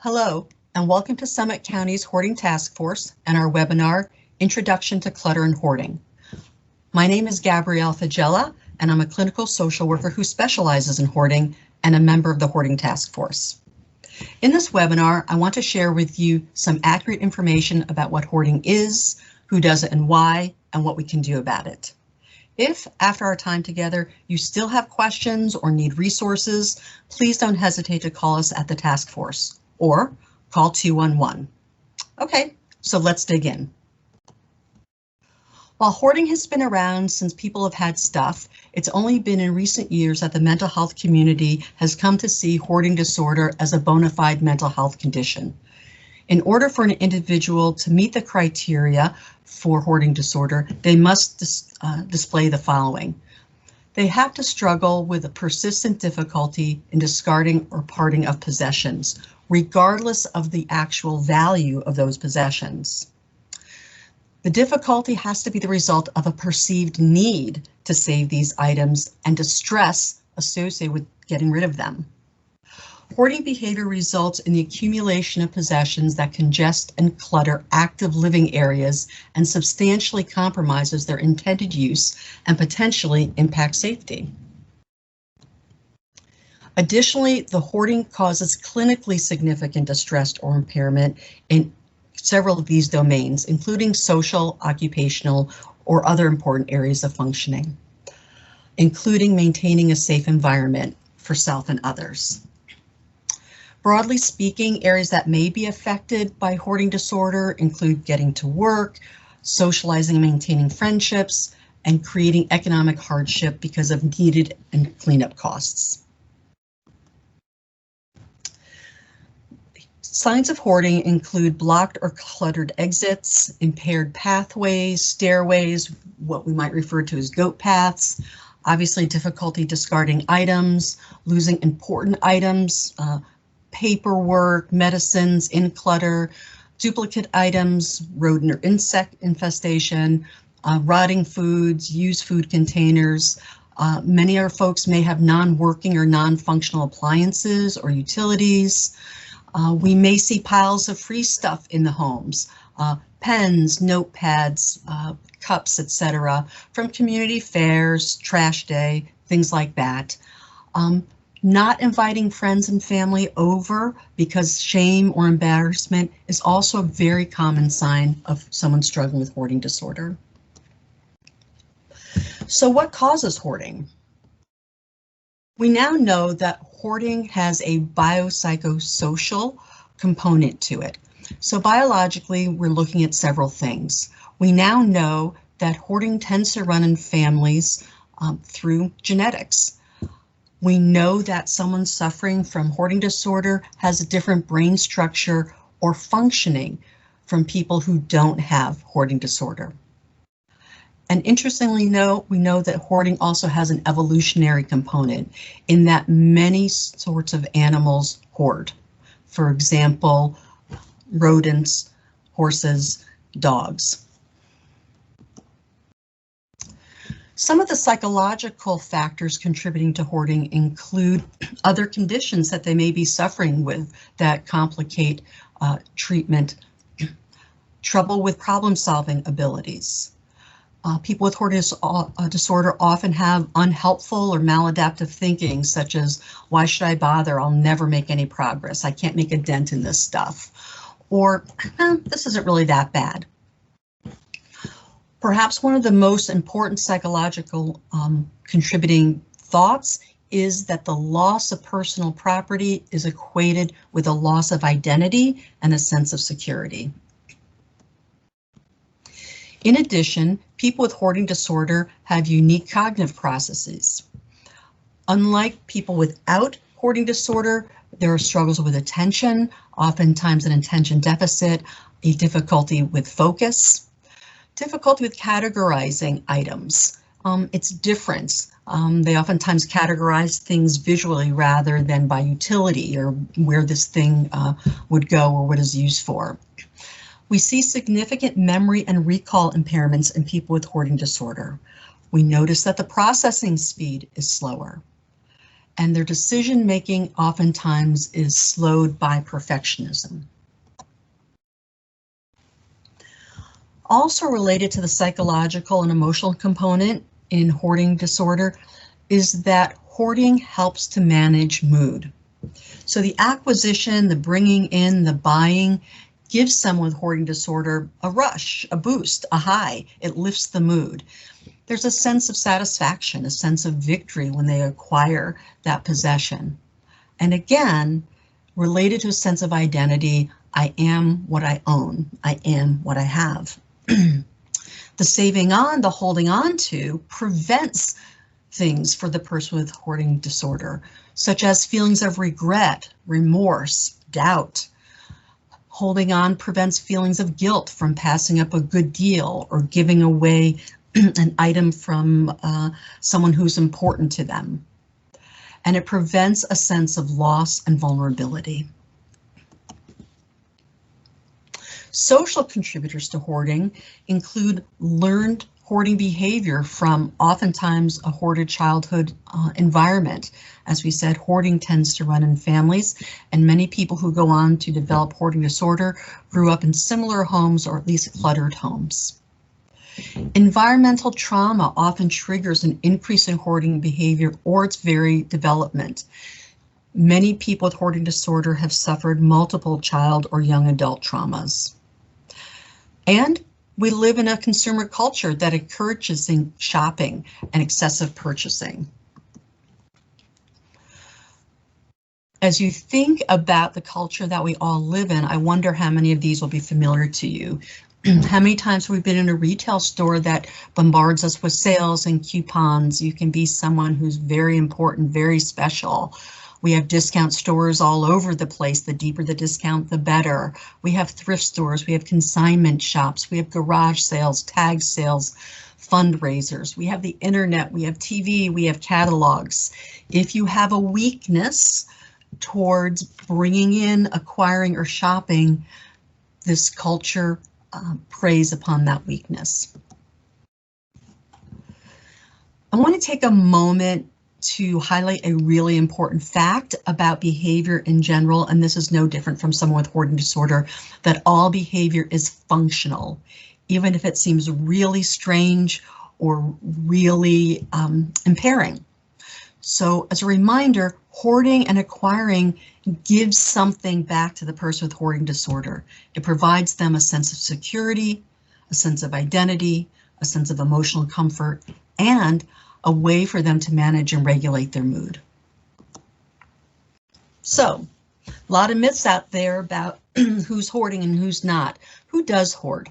Hello, and welcome to Summit County's Hoarding Task Force and our webinar, Introduction to Clutter and Hoarding. My name is Gabrielle Fagella, and I'm a clinical social worker who specializes in hoarding and a member of the Hoarding Task Force. In this webinar, I want to share with you some accurate information about what hoarding is, who does it and why, and what we can do about it. If, after our time together, you still have questions or need resources, please don't hesitate to call us at the task force or call 211. Okay, so let's dig in. While hoarding has been around since people have had stuff, it's only been in recent years that the mental health community has come to see hoarding disorder as a bona fide mental health condition. In order for an individual to meet the criteria for hoarding disorder, they must display the following. They have to struggle with a persistent difficulty in discarding or parting of possessions, regardless of the actual value of those possessions. The difficulty has to be the result of a perceived need to save these items and distress associated with getting rid of them. Hoarding behavior results in the accumulation of possessions that congest and clutter active living areas and substantially compromises their intended use and potentially impacts safety. Additionally, the hoarding causes clinically significant distress or impairment in several of these domains, including social, occupational, or other important areas of functioning, including maintaining a safe environment for self and others. Broadly speaking, areas that may be affected by hoarding disorder include getting to work, socializing and maintaining friendships, and creating economic hardship because of needed and cleanup costs. Signs of hoarding include blocked or cluttered exits, impaired pathways, stairways, what we might refer to as goat paths, obviously difficulty discarding items, losing important items, paperwork, medicines in clutter, duplicate items, rodent or insect infestation, rotting foods, used food containers. Many of our folks may have non-working or non-functional appliances or utilities. We may see piles of free stuff in the homes, pens, notepads, cups, etc., from community fairs, trash day, things like that. Not inviting friends and family over because shame or embarrassment is also a very common sign of someone struggling with hoarding disorder. So what causes hoarding? We now know that hoarding has a biopsychosocial component to it. So biologically, we're looking at several things. We now know that hoarding tends to run in families through genetics. We know that someone suffering from hoarding disorder has a different brain structure or functioning from people who don't have hoarding disorder. And interestingly, we know that hoarding also has an evolutionary component in that many sorts of animals hoard. For example, rodents, horses, dogs. Some of the psychological factors contributing to hoarding include other conditions that they may be suffering with that complicate treatment, trouble with problem-solving abilities. People with hoarding disorder often have unhelpful or maladaptive thinking, such as, why should I bother? I'll never make any progress. I can't make a dent in this stuff. Or, this isn't really that bad. Perhaps one of the most important psychological contributing thoughts is that the loss of personal property is equated with a loss of identity and a sense of security. In addition, people with hoarding disorder have unique cognitive processes. Unlike people without hoarding disorder, there are struggles with attention, oftentimes an attention deficit, a difficulty with focus, difficulty with categorizing items. It's different. They oftentimes categorize things visually rather than by utility or where this thing would go or what it's used for. We see significant memory and recall impairments in people with hoarding disorder. We notice that the processing speed is slower. and their decision-making oftentimes is slowed by perfectionism. Also related to the psychological and emotional component in hoarding disorder is that hoarding helps to manage mood. So the acquisition, the bringing in, the buying gives someone with hoarding disorder a rush, a boost, a high. It lifts the mood. There's a sense of satisfaction, a sense of victory when they acquire that possession. And again, related to a sense of identity, I am what I own. I am what I have. The saving on, the holding on to prevents things for the person with hoarding disorder, such as feelings of regret, remorse, doubt. Holding on prevents feelings of guilt from passing up a good deal or giving away an item from someone who's important to them. And it prevents a sense of loss and vulnerability. Social contributors to hoarding include learned hoarding behavior from oftentimes a hoarded childhood environment. As we said, hoarding tends to run in families, and many people who go on to develop hoarding disorder grew up in similar homes or at least cluttered homes. Environmental trauma often triggers an increase in hoarding behavior or its very development. Many people with hoarding disorder have suffered multiple child or young adult traumas. And we live in a consumer culture that encourages shopping and excessive purchasing. As you think about the culture that we all live in, I wonder how many of these will be familiar to you. How many times have we been in a retail store that bombards us with sales and coupons? You can be someone who's very important, very special. We have discount stores all over the place. The deeper the discount, the better. We have thrift stores, we have consignment shops, we have garage sales, tag sales, fundraisers. We have the internet, we have TV, we have catalogs. If you have a weakness towards bringing in, acquiring, or shopping, this culture preys upon that weakness. I want to take a moment to highlight a really important fact about behavior in general, and this is no different from someone with hoarding disorder, that all behavior is functional, even if it seems really strange or really impairing. So as a reminder, hoarding and acquiring gives something back to the person with hoarding disorder. It provides them a sense of security, a sense of identity, a sense of emotional comfort, and a way for them to manage and regulate their mood. So, a lot of myths out there about who's hoarding and who's not. Who does hoard?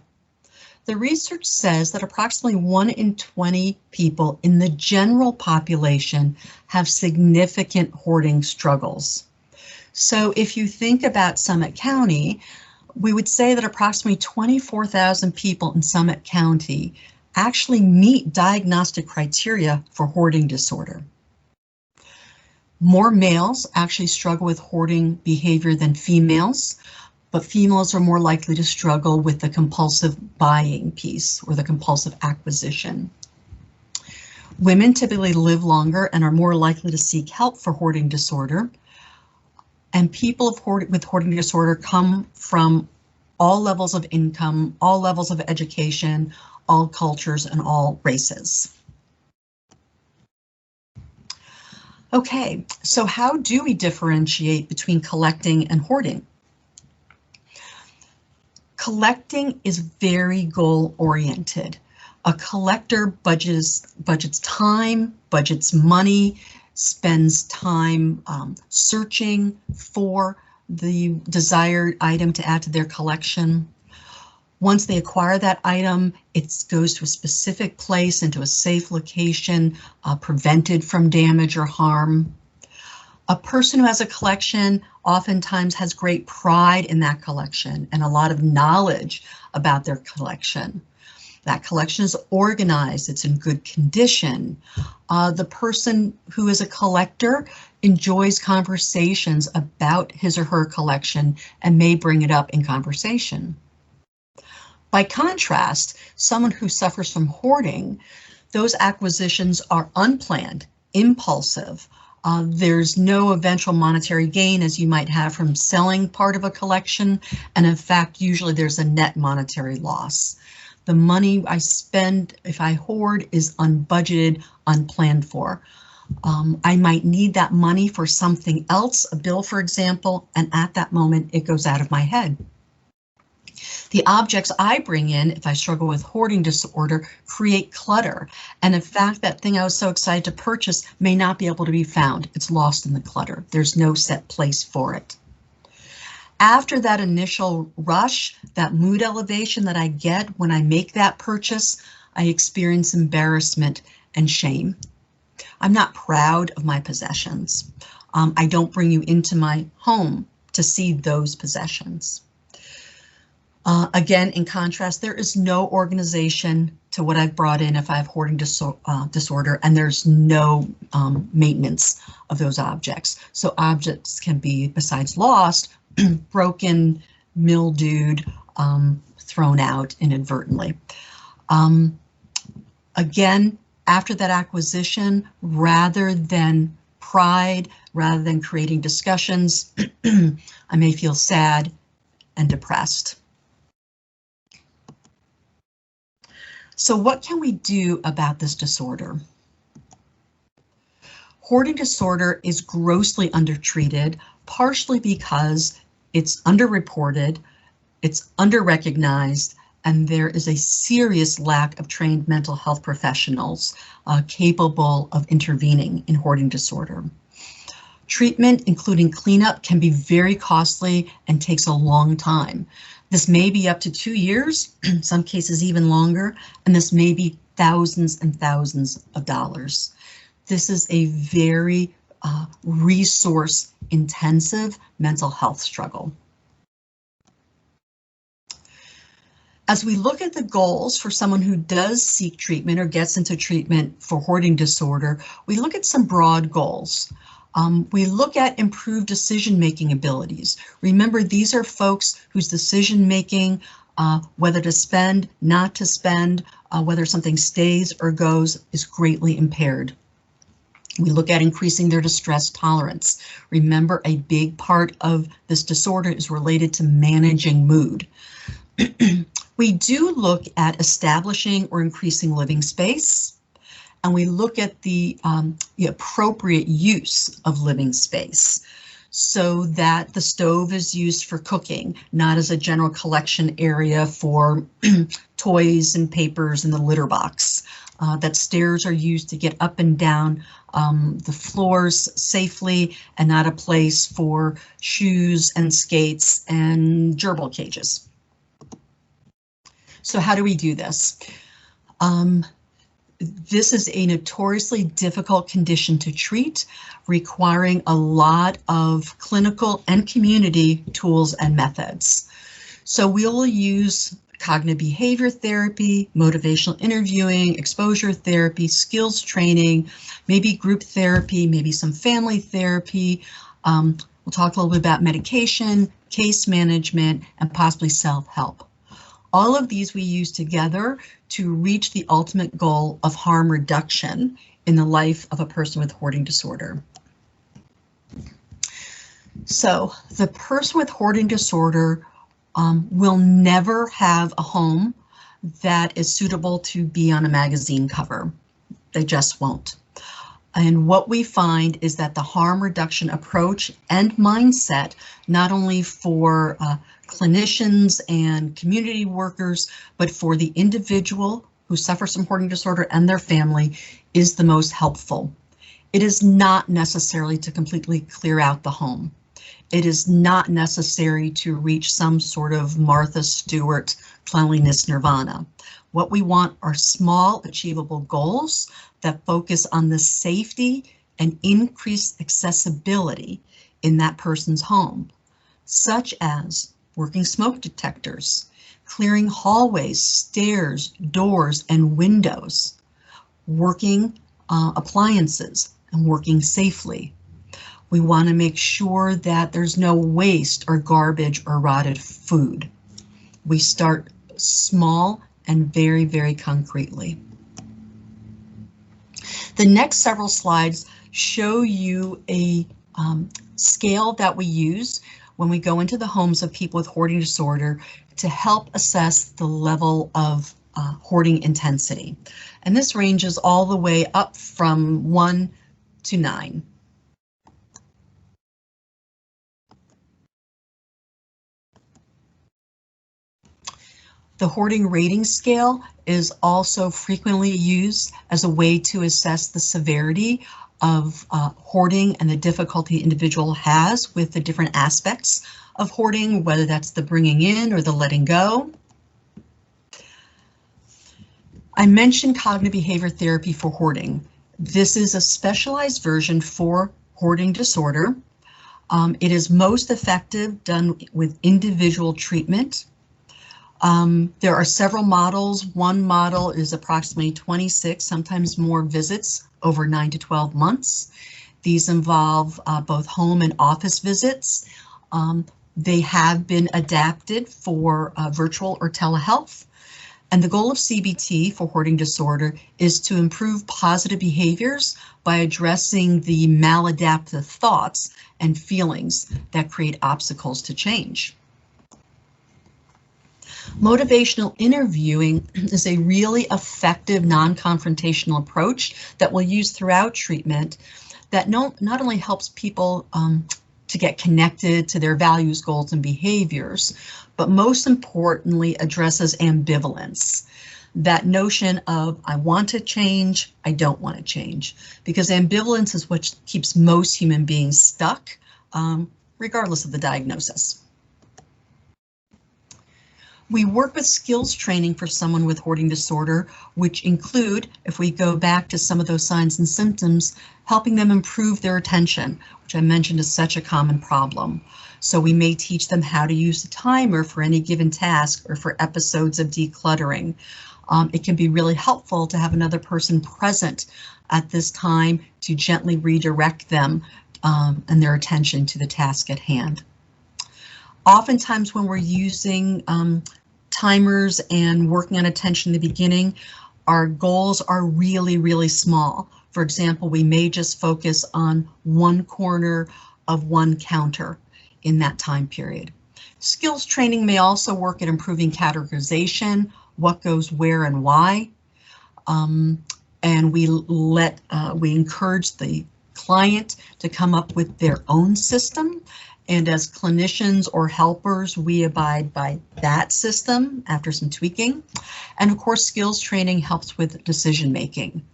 The research says that approximately 1 in 20 people in the general population have significant hoarding struggles. So if you think about Summit County, we would say that approximately 24,000 people in Summit County actually meet diagnostic criteria for hoarding disorder. More males actually struggle with hoarding behavior than females, but females are more likely to struggle with the compulsive buying piece or the compulsive acquisition. Women typically live longer and are more likely to seek help for hoarding disorder. And people with hoarding disorder come from all levels of income, all levels of education, all cultures, and all races. Okay, so how do we differentiate between collecting and hoarding? Collecting is very goal-oriented. A collector budgets time, budgets money, spends time searching for the desired item to add to their collection. Once they acquire that item, it goes to a specific place, into a safe location, prevented from damage or harm. A person who has a collection oftentimes has great pride in that collection and a lot of knowledge about their collection. That collection is organized, it's in good condition. The person who is a collector enjoys conversations about his or her collection and may bring it up in conversation. By contrast, someone who suffers from hoarding, those acquisitions are unplanned, impulsive. There's no eventual monetary gain as you might have from selling part of a collection, and in fact, usually there's a net monetary loss. The money I spend if I hoard is unbudgeted, unplanned for. I might need that money for something else, a bill, for example, and at that moment it goes out of my head. The objects I bring in, if I struggle with hoarding disorder, create clutter. And in fact, that thing I was so excited to purchase may not be able to be found. It's lost in the clutter. There's no set place for it. After that initial rush, that mood elevation that I get when I make that purchase, I experience embarrassment and shame. I'm not proud of my possessions. I don't bring you into my home to see those possessions. Again, in contrast, there is no organization to what I've brought in if I have hoarding disorder, and there's no maintenance of those objects. So objects can be, besides lost, broken, mildewed, thrown out inadvertently. Again, after that acquisition, rather than pride, rather than creating discussions, I may feel sad and depressed. So what can we do about this disorder? Hoarding disorder is grossly undertreated, partially because it's underreported, it's underrecognized, and there is a serious lack of trained mental health professionals capable of intervening in hoarding disorder. Treatment, including cleanup, can be very costly and takes a long time. This may be up to 2 years, in some cases even longer, and this may be thousands and thousands of dollars. This is a very resource-intensive mental health struggle. As we look at the goals for someone who does seek treatment or gets into treatment for hoarding disorder, we look at some broad goals. We look at improved decision-making abilities. Remember, these are folks whose decision-making, whether to spend, not to spend, whether something stays or goes, is greatly impaired. We look at increasing their distress tolerance. Remember, a big part of this disorder is related to managing mood. We do look at establishing or increasing living space. And we look at the appropriate use of living space so that the stove is used for cooking, not as a general collection area for toys and papers in the litter box, that stairs are used to get up and down the floors safely and not a place for shoes and skates and gerbil cages. So how do we do this? This is a notoriously difficult condition to treat, requiring a lot of clinical and community tools and methods. So we'll use cognitive behavior therapy, motivational interviewing, exposure therapy, skills training, maybe group therapy, maybe some family therapy. We'll talk a little bit about medication, case management, and possibly self-help. All of these we use together to reach the ultimate goal of harm reduction in the life of a person with hoarding disorder. So the person with hoarding disorder will never have a home that is suitable to be on a magazine cover. They just won't. And what we find is that the harm reduction approach and mindset, not only for clinicians and community workers, but for the individual who suffers from hoarding disorder and their family, is the most helpful. It is not necessary to completely clear out the home. It is not necessary to reach some sort of Martha Stewart cleanliness nirvana. What we want are small, achievable goals that focus on the safety and increased accessibility in that person's home, such as working smoke detectors, clearing hallways, stairs, doors, and windows, working appliances, and working safely. We want to make sure that there's no waste or garbage or rotted food. We start small and very, very concretely. The next several slides show you a scale that we use when we go into the homes of people with hoarding disorder to help assess the level of hoarding intensity. And this ranges all the way up from 1 to 9. The hoarding rating scale is also frequently used as a way to assess the severity of hoarding and the difficulty the individual has with the different aspects of hoarding, whether that's the bringing in or the letting go. I mentioned cognitive behavior therapy for hoarding. This is a specialized version for hoarding disorder. It is most effective done with individual treatment. There are several models. One model is approximately 26, sometimes more visits over 9 to 12 months. These involve both home and office visits. They have been adapted for virtual or telehealth. And the goal of CBT for hoarding disorder is to improve positive behaviors by addressing the maladaptive thoughts and feelings that create obstacles to change. Motivational interviewing is a really effective non-confrontational approach that we'll use throughout treatment that not only helps people to get connected to their values, goals, and behaviors, but most importantly addresses ambivalence. That notion of I want to change, I don't want to change, because ambivalence is what keeps most human beings stuck, regardless of the diagnosis. We work with skills training for someone with hoarding disorder, which include, if we go back to some of those signs and symptoms, helping them improve their attention, which I mentioned is such a common problem. So we may teach them how to use the timer for any given task or for episodes of decluttering. It can be really helpful to have another person present at this time to gently redirect them and their attention to the task at hand. Oftentimes when we're using timers and working on attention in the beginning, our goals are really, really small. For example, we may just focus on one corner of one counter in that time period. Skills training may also work at improving categorization, what goes where and why. And we encourage the client to come up with their own system. And as clinicians or helpers, we abide by that system after some tweaking. And of course, skills training helps with decision making.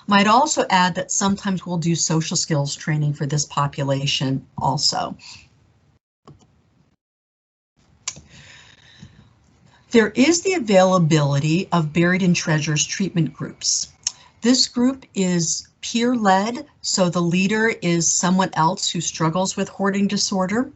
Might also add that sometimes we'll do social skills training for this population also. There is the availability of Buried in Treasures treatment groups. This group is peer-led, so the leader is someone else who struggles with hoarding disorder,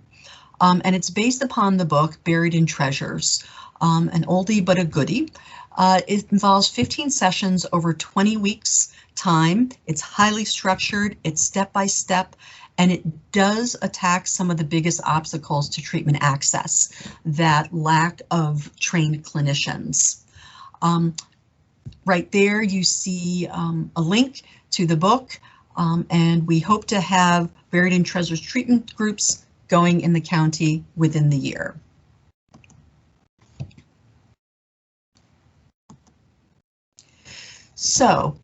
and it's based upon the book Buried in Treasures, an oldie but a goodie. It involves 15 sessions over 20 weeks time. It's highly structured, it's step-by-step, and it does attack some of the biggest obstacles to treatment access, that lack of trained clinicians. Right there you see a link to the book, and we hope to have Buried in Treasures treatment groups going in the county within the year. So,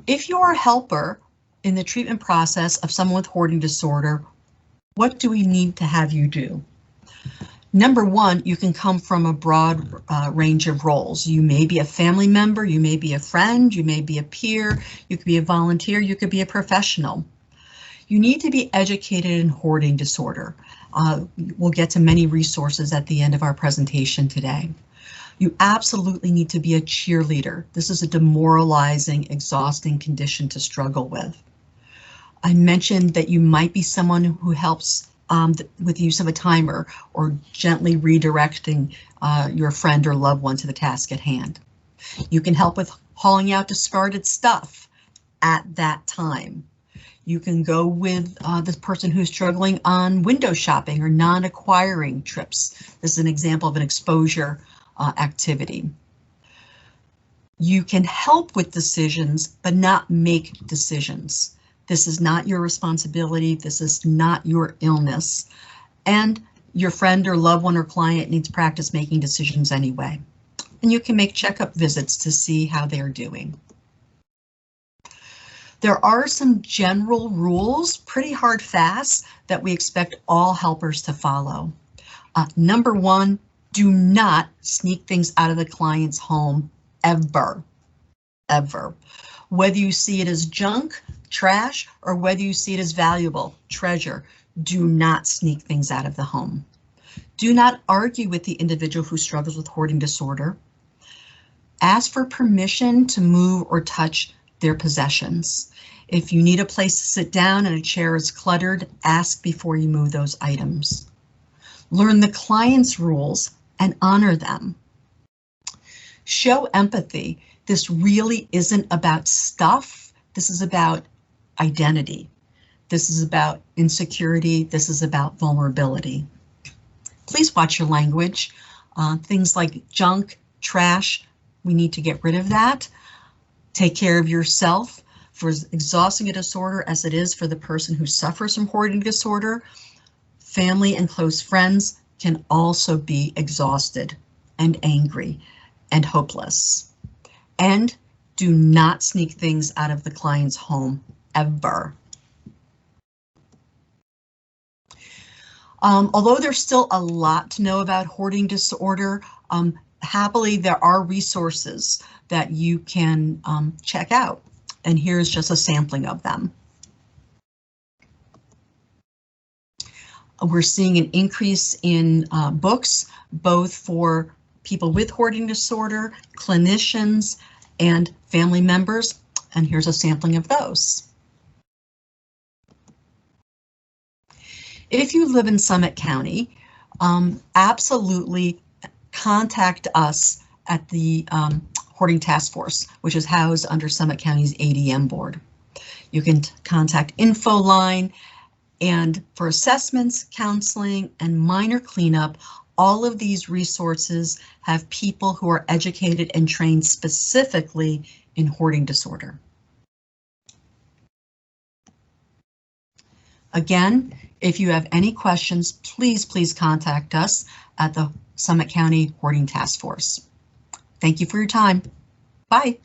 if you're a helper in the treatment process of someone with hoarding disorder, what do we need to have you do? Number one, you can come from a broad range of roles. You may be a family member, you may be a friend, you may be a peer, you could be a volunteer, you could be a professional. You need to be educated in hoarding disorder. We'll get to many resources at the end of our presentation today. You absolutely need to be a cheerleader. This is a demoralizing, exhausting condition to struggle with. I mentioned that you might be someone who helps with the use of a timer or gently redirecting your friend or loved one to the task at hand. You can help with hauling out discarded stuff at that time. You can go with this person who's struggling on window shopping or non-acquiring trips. This is an example of an exposure activity. You can help with decisions, but not make decisions. This is not your responsibility. This is not your illness. And your friend or loved one or client needs practice making decisions anyway. And you can make checkup visits to see how they're doing. There are some general rules, pretty hard fast, that we expect all helpers to follow. Number one, do not sneak things out of the client's home ever, ever. Whether you see it as junk, trash, or whether you see it as valuable, treasure, do not sneak things out of the home. Do not argue with the individual who struggles with hoarding disorder. Ask for permission to move or touch their possessions. If you need a place to sit down and a chair is cluttered, ask before you move those items. Learn the client's rules and honor them. Show empathy. This really isn't about stuff. This is about identity. This is about insecurity. This is about vulnerability. Please watch your language. Things like junk, trash, we need to get rid of that. Take care of yourself. For as exhausting a disorder as it is for the person who suffers from hoarding disorder, family and close friends can also be exhausted and angry and hopeless. And do not sneak things out of the client's home ever. Although there's still a lot to know about hoarding disorder, happily there are resources that you can check out. And here's just a sampling of them. We're seeing an increase in books, both for people with hoarding disorder, clinicians, and family members. And here's a sampling of those. If you live in Summit County, absolutely contact us at the Hoarding Task Force, which is housed under Summit County's ADM board. You can contact info line, and for assessments, counseling, and minor cleanup, all of these resources have people who are educated and trained specifically in hoarding disorder. Again, if you have any questions, please contact us at the Summit County Hoarding Task Force. Thank you for your time. Bye.